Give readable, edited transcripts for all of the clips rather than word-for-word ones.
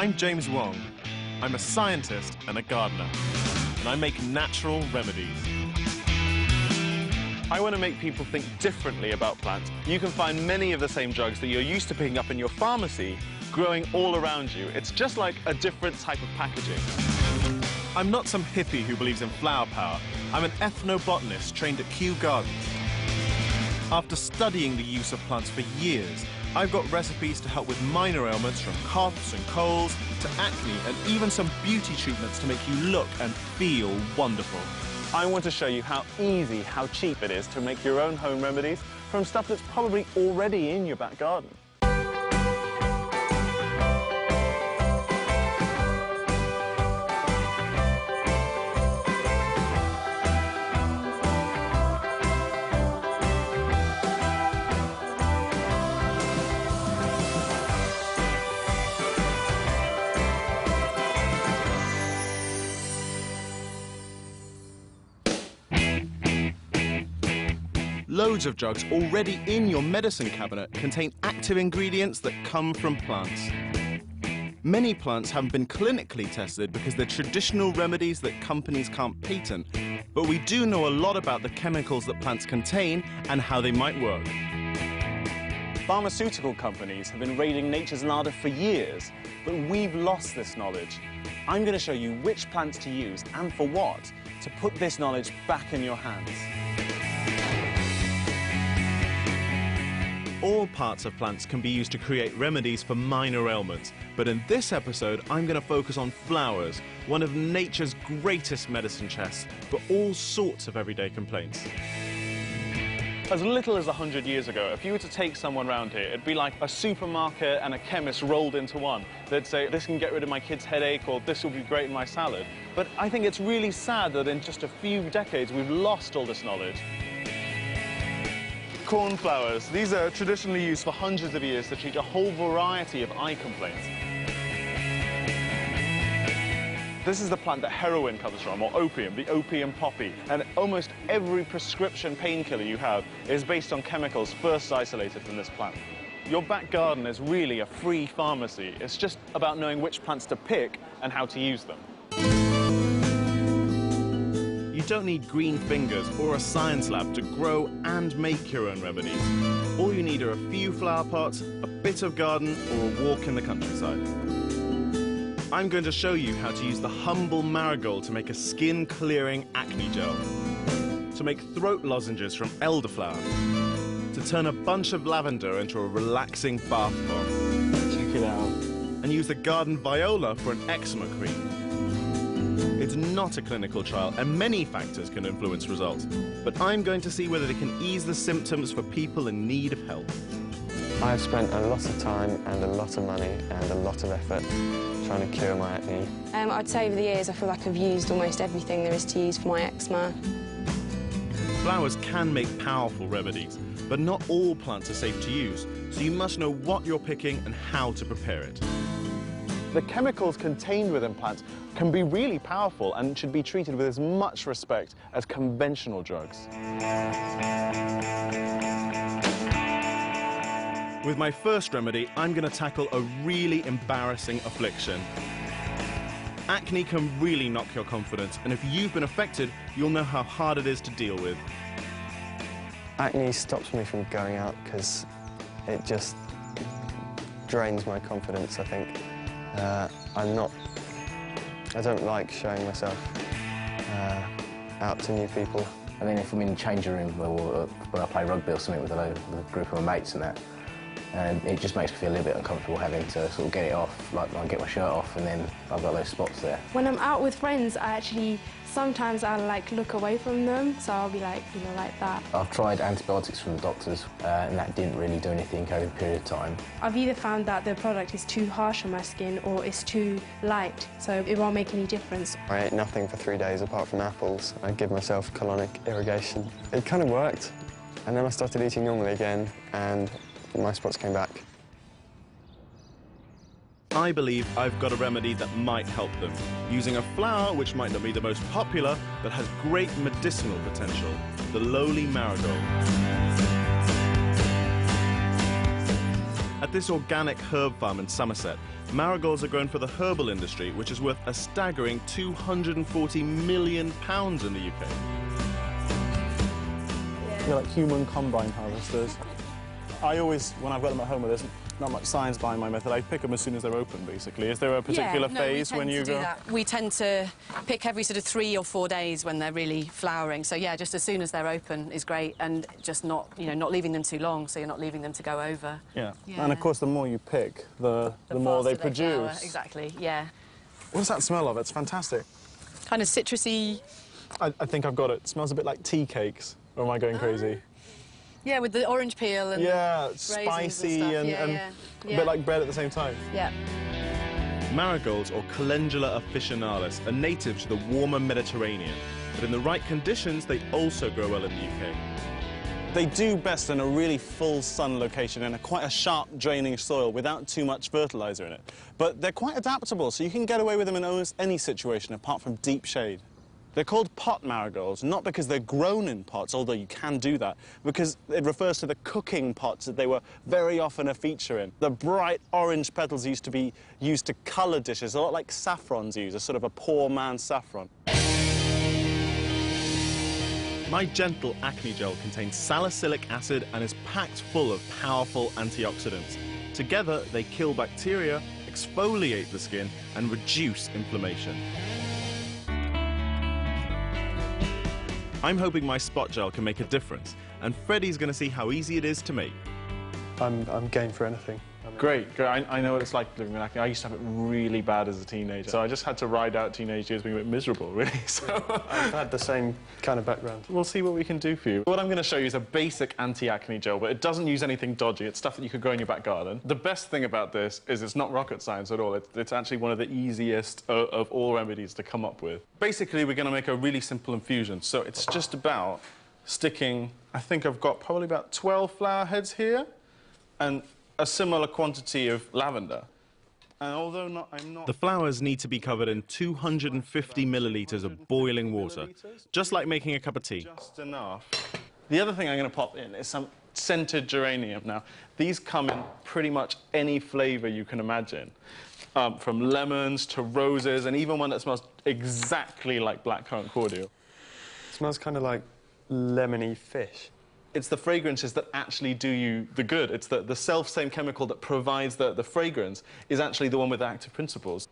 I'm James Wong. I'm a scientist and a gardener, and I make natural remedies. I want to make people think differently about plants. You can find many of the same drugs that you're used to picking up in your pharmacy growing all around you. It's just like a different type of packaging. I'm not some hippie who believes in flower power. I'm an ethnobotanist trained at Kew Gardens. After studying the use of plants for years, I've got recipes to help with minor ailments from coughs and colds to acne and even some beauty treatments to make you look and feel wonderful. I want to show you how easy, how cheap it is to make your own home remedies from stuff that's probably already in your back garden. Loads of drugs already in your medicine cabinet contain active ingredients that come from plants. Many plants haven't been clinically tested because they're traditional remedies that companies can't patent, but we do know a lot about the chemicals that plants contain and how they might work. Pharmaceutical companies have been raiding nature's larder for years, but we've lost this knowledge. I'm going to show you which plants to use and for what to put this knowledge back in your hands. All parts of plants can be used to create remedies for minor ailments, but in this episode I'm going to focus on flowers, one of nature's greatest medicine chests for all sorts of everyday complaints. As little as 100 years ago, if you were to take someone around here, it'd be like a supermarket and a chemist rolled into one. They'd say, this can get rid of my kid's headache, or this will be great in my salad. But I think it's really sad that in just a few decades we've lost all this knowledge. Cornflowers. These are traditionally used for hundreds of years to treat a whole variety of eye complaints. This is the plant that heroin comes from, or opium, the opium poppy. And almost every prescription painkiller you have is based on chemicals first isolated from this plant. Your back garden is really a free pharmacy. It's just about knowing which plants to pick and how to use them. You don't need green fingers or a science lab to grow and make your own remedies. All you need are a few flower pots, a bit of garden, or a walk in the countryside. I'm going to show you how to use the humble marigold to make a skin-clearing acne gel, to make throat lozenges from elderflower, to turn a bunch of lavender into a relaxing bath bomb. Check it out. And use the garden Viola for an eczema cream. It's not a clinical trial, and many factors can influence results. But I'm going to see whether they can ease the symptoms for people in need of help. I've spent a lot of time and a lot of money and a lot of effort trying to cure my acne. I'd say over the years I feel like I've used almost everything there is to use for my eczema. Flowers can make powerful remedies, but not all plants are safe to use, so you must know what you're picking and how to prepare it. The chemicals contained within plants can be really powerful and should be treated with as much respect as conventional drugs. With my first remedy, I'm going to tackle a really embarrassing affliction. Acne can really knock your confidence, and if you've been affected, you'll know how hard it is to deal with. Acne stops me from going out because it just drains my confidence, I think. I don't like showing myself out to new people. And then if I'm in the changing room or when I play rugby or something with a group of my mates and that, and it just makes me feel a little bit uncomfortable having to sort of get it off, like I get my shirt off and then I've got those spots there. When I'm out with friends, sometimes I'll like look away from them, so I'll be like, you know, like that. I've tried antibiotics from the doctors and that didn't really do anything over a period of time. I've either found that the product is too harsh on my skin or it's too light, so it won't make any difference. I ate nothing for 3 days apart from apples. I give myself colonic irrigation. It kind of worked, and then I started eating normally again and my spots came back. I believe I've got a remedy that might help them, using a flower which might not be the most popular, but has great medicinal potential, the lowly marigold. At this organic herb farm in Somerset, Marigolds are grown for the herbal industry, which is worth a staggering £240 million in the UK. They're like human combine harvesters. I always, when I've got them at home, there's not much science behind my method, I pick them as soon as they're open, basically. Is there a particular phase when you go? We tend to pick every sort of 3 or 4 days when they're really flowering. So yeah, just as soon as they're open is great, and just not, you know, not leaving them too long, so you're not leaving them to go over. Yeah. And of course, the more you pick, the more they produce. Flower. Exactly. Yeah. What does that smell of? It's fantastic. Kind of citrusy. I think I've got it. It smells a bit like tea cakes. Or am I going crazy? Yeah, with the orange peel and spicy and yeah. a bit like bread at the same time. Yeah. Marigolds, or Calendula officinalis, are native to the warmer Mediterranean, but in the right conditions, they also grow well in the UK. They do best in a really full sun location and quite a sharp draining soil without too much fertiliser in it. But they're quite adaptable, so you can get away with them in almost any situation apart from deep shade. They're called pot marigolds, not because they're grown in pots, although you can do that, because it refers to the cooking pots that they were very often a feature in. The bright orange petals used to be used to colour dishes, a lot like saffron's used, a sort of a poor man's saffron. My gentle acne gel contains salicylic acid and is packed full of powerful antioxidants. Together, they kill bacteria, exfoliate the skin, and reduce inflammation. I'm hoping my spot gel can make a difference, and Freddie's going to see how easy it is to make. I'm game for anything. Great. I know what it's like living with acne. I used to have it really bad as a teenager, so I just had to ride out teenage years being a bit miserable, really. So I've had the same kind of background. We'll see what we can do for you. What I'm going to show you is a basic anti-acne gel, but it doesn't use anything dodgy. It's stuff that you could grow in your back garden. The best thing about this is it's not rocket science at all. It's actually one of the easiest of all remedies to come up with. Basically, we're going to make a really simple infusion. So it's just about sticking, I think I've got probably about 12 flower heads here, and a similar quantity of lavender. And although I'm not... The flowers need to be covered in 250 millilitres of boiling water, just like making a cup of tea. Just enough. The other thing I'm going to pop in is some scented geranium. Now, these come in pretty much any flavour you can imagine, from lemons to roses, and even one that smells exactly like blackcurrant cordial. It smells kind of like lemony fish. It's the fragrances that actually do you the good. It's the self-same chemical that provides the fragrance is actually the one with the active principles.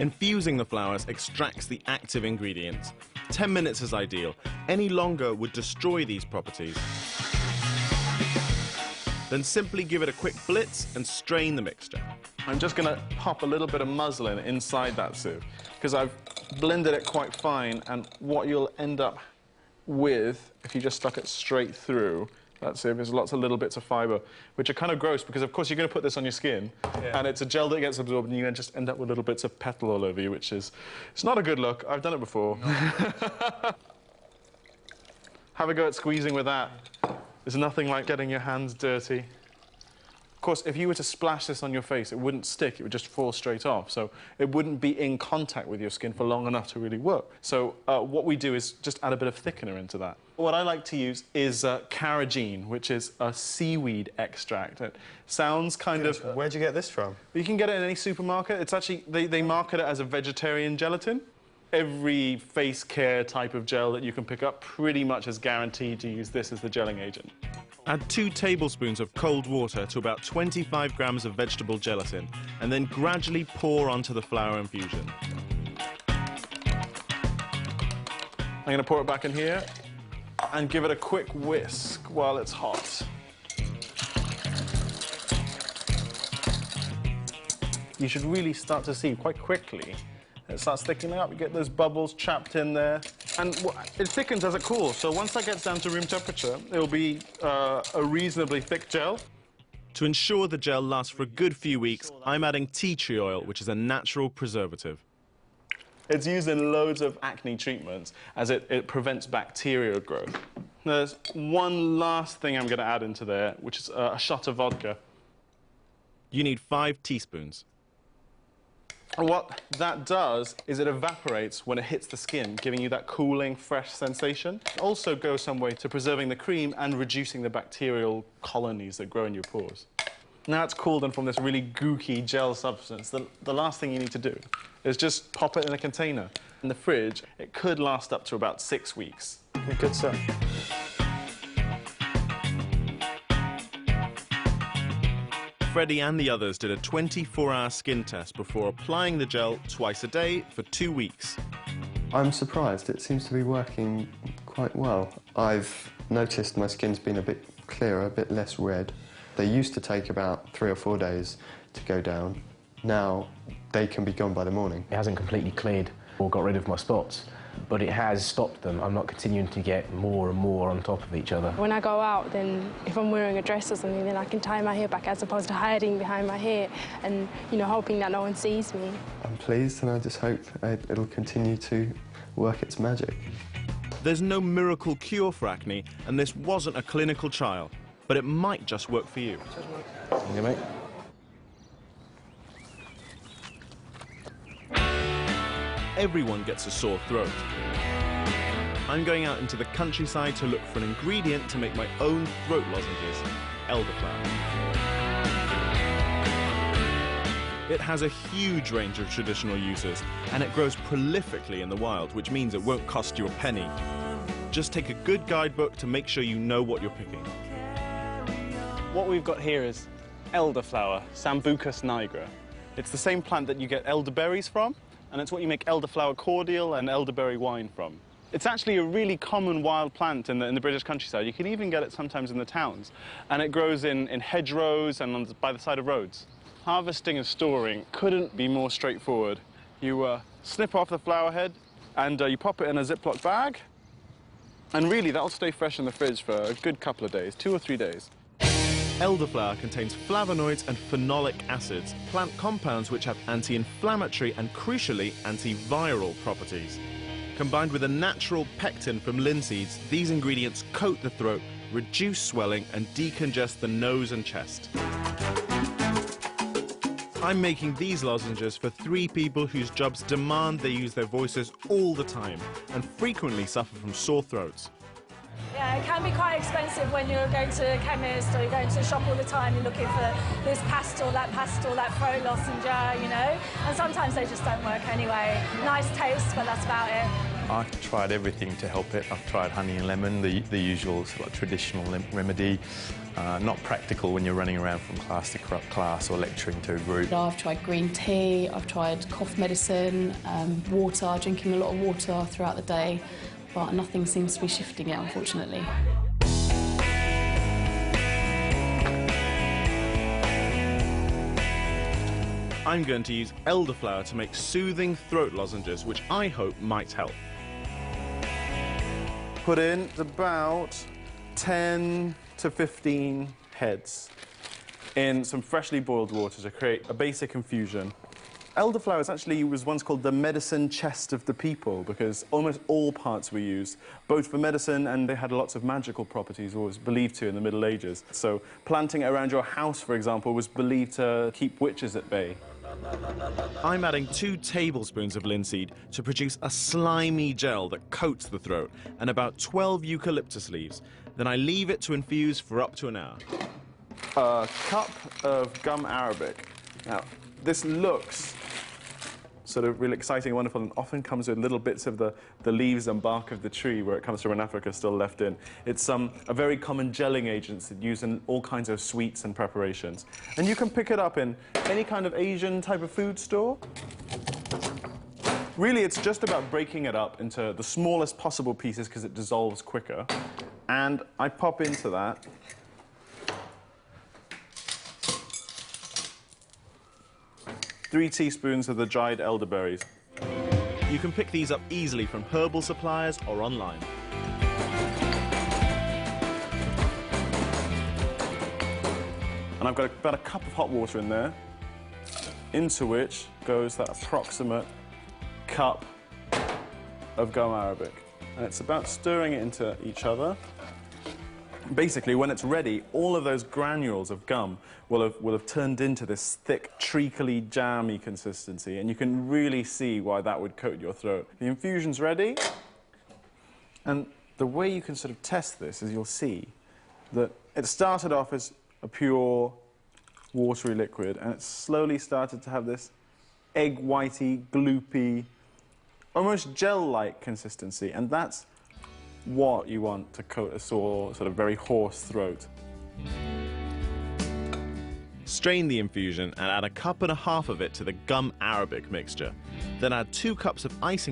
Infusing the flowers extracts the active ingredients. 10 minutes is ideal. Any longer would destroy these properties. Then simply give it a quick blitz and strain the mixture. I'm just going to pop a little bit of muslin inside that sieve because I've blended it quite fine, and what you'll end up with, if you just stuck it straight through, that's it, there's lots of little bits of fibre, which are kind of gross because, of course, you're going to put this on your skin, and it's a gel that gets absorbed, and you just end up with little bits of petal all over you, which is... It's not a good look. I've done it before. Have a go at squeezing with that. There's nothing like getting your hands dirty. Of course, if you were to splash this on your face, it wouldn't stick, it would just fall straight off. So it wouldn't be in contact with your skin for long enough to really work. So what we do is just add a bit of thickener into that. What I like to use is carrageen, which is a seaweed extract. It sounds kind of... Where'd you get this from? You can get it in any supermarket. It's actually... They market it as a vegetarian gelatin. Every face care type of gel that you can pick up pretty much is guaranteed to use this as the gelling agent. Add 2 tablespoons of cold water to about 25 grams of vegetable gelatin, and then gradually pour onto the flower infusion. I'm going to pour it back in here and give it a quick whisk while it's hot. You should really start to see quite quickly it starts thickening up. You get those bubbles trapped in there. And it thickens as it cools, so once that gets down to room temperature, it'll be a reasonably thick gel. To ensure the gel lasts for a good few weeks, I'm adding tea tree oil, which is a natural preservative. It's used in loads of acne treatments as it prevents bacterial growth. There's one last thing I'm going to add into there, which is a shot of vodka. You need 5 teaspoons. What that does is it evaporates when it hits the skin, giving you that cooling, fresh sensation. It also goes some way to preserving the cream and reducing the bacterial colonies that grow in your pores. Now it's cooled and from this really gooky gel substance. The last thing you need to do is just pop it in a container. In the fridge, it could last up to about 6 weeks. You're good, sir. Freddie and the others did a 24-hour skin test before applying the gel twice a day for 2 weeks. I'm surprised. It seems to be working quite well. I've noticed my skin's been a bit clearer, a bit less red. They used to take about 3 or 4 days to go down. Now they can be gone by the morning. It hasn't completely cleared or got rid of my spots, but it has stopped them. I'm not continuing to get more and more on top of each other. When I go out, then if I'm wearing a dress or something, then I can tie my hair back as opposed to hiding behind my hair and, you know, hoping that no one sees me. I'm pleased, and I just hope it'll continue to work its magic. There's no miracle cure for acne, and this wasn't a clinical trial, but it might just work for you. Thank you, mate. Everyone gets a sore throat. I'm going out into the countryside to look for an ingredient to make my own throat lozenges, elderflower. It has a huge range of traditional uses, and it grows prolifically in the wild, which means it won't cost you a penny. Just take a good guidebook to make sure you know what you're picking. What we've got here is elderflower, Sambucus nigra. It's the same plant that you get elderberries from, and it's what you make elderflower cordial and elderberry wine from. It's actually a really common wild plant in the British countryside. You can even get it sometimes in the towns. And it grows in hedgerows and by the side of roads. Harvesting and storing couldn't be more straightforward. You snip off the flower head and you pop it in a Ziploc bag. And really, that'll stay fresh in the fridge for a good couple of days, 2 or 3 days. Elderflower contains flavonoids and phenolic acids, plant compounds which have anti-inflammatory and, crucially, antiviral properties. Combined with a natural pectin from linseeds, these ingredients coat the throat, reduce swelling, and decongest the nose and chest. I'm making these lozenges for 3 people whose jobs demand they use their voices all the time and frequently suffer from sore throats. Yeah, it can be quite expensive when you're going to a chemist or you're going to a shop all the time, you're looking for this pastel, that throat lozenge, you know, and sometimes they just don't work anyway. Nice taste, but that's about it. I've tried everything to help it. I've tried honey and lemon, the usual sort of traditional remedy. Not practical when you're running around from class to class or lecturing to a group. I've tried green tea, I've tried cough medicine, water, drinking a lot of water throughout the day, but nothing seems to be shifting it, unfortunately. I'm going to use elderflower to make soothing throat lozenges, which I hope might help. Put in about 10 to 15 heads in some freshly boiled water to create a basic infusion. Elderflower was once called the medicine chest of the people because almost all parts were used, both for medicine and they had lots of magical properties, or was believed to in the Middle Ages. So planting it around your house, for example, was believed to keep witches at bay. I'm adding 2 tablespoons of linseed to produce a slimy gel that coats the throat and about 12 eucalyptus leaves. Then I leave it to infuse for up to an hour. A cup of gum arabic. Now, this looks sort of really exciting and wonderful and often comes with little bits of the leaves and bark of the tree where it comes from in Africa still left in. It's a very common gelling agent that's used in all kinds of sweets and preparations. And you can pick it up in any kind of Asian type of food store. Really, it's just about breaking it up into the smallest possible pieces because it dissolves quicker. And I pop into that 3 teaspoons of the dried elderberries. You can pick these up easily from herbal suppliers or online. And I've got about a cup of hot water in there, into which goes that approximate cup of gum arabic. And it's about stirring it into each other. Basically, when it's ready, all of those granules of gum will have turned into this thick, treacly, jammy consistency, and you can really see why that would coat your throat. The infusion's ready, and the way you can sort of test this is you'll see that it started off as a pure watery liquid, and it slowly started to have this egg whitey, gloopy, almost gel-like consistency, and that's what you want to coat a sore, sort of very hoarse throat. Strain the infusion and add 1.5 cups of it to the gum Arabic mixture. Then add 2 cups of icing